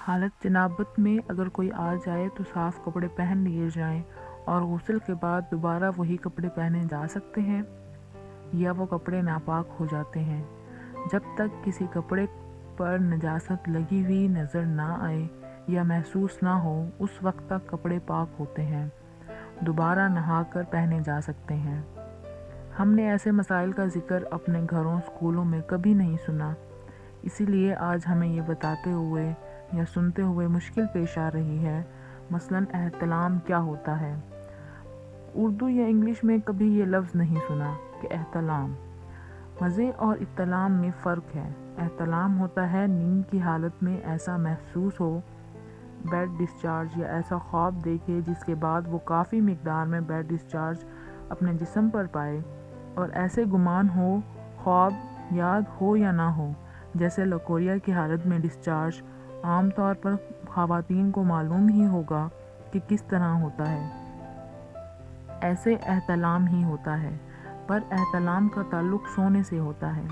حالت جنابت میں اگر کوئی آ جائے تو صاف کپڑے پہن لیے جائیں اور غسل کے بعد دوبارہ وہی کپڑے پہنے جا سکتے ہیں یا وہ کپڑے ناپاک ہو جاتے ہیں۔ جب تک کسی کپڑے پر نجاست لگی ہوئی نظر نہ آئے یا محسوس نہ ہو اس وقت تک کپڑے پاک ہوتے ہیں، دوبارہ نہا کر پہنے جا سکتے ہیں۔ ہم نے ایسے مسائل کا ذکر اپنے گھروں، اسکولوں میں کبھی نہیں سنا، اسی لیے آج ہمیں یہ بتاتے ہوئے یا سنتے ہوئے مشکل پیش آ رہی ہے۔ مثلاً احتلام کیا ہوتا ہے؟ اردو یا انگلش میں کبھی یہ لفظ نہیں سنا کہ احتلام۔ مزے اور احتلام میں فرق ہے۔ احتلام ہوتا ہے نیند کی حالت میں ایسا محسوس ہو، بیڈ ڈسچارج یا ایسا خواب دیکھے جس کے بعد وہ کافی مقدار میں بیڈ ڈسچارج اپنے جسم پر پائے اور ایسے گمان ہو، خواب یاد ہو یا نہ ہو، جیسے لکوریا کی حالت میں ڈسچارج۔ عام طور پر خواتین کو معلوم ہی ہوگا کہ کس طرح ہوتا ہے۔ ایسے احتلام ہی ہوتا ہے، پر احتلام کا تعلق سونے سے ہوتا ہے۔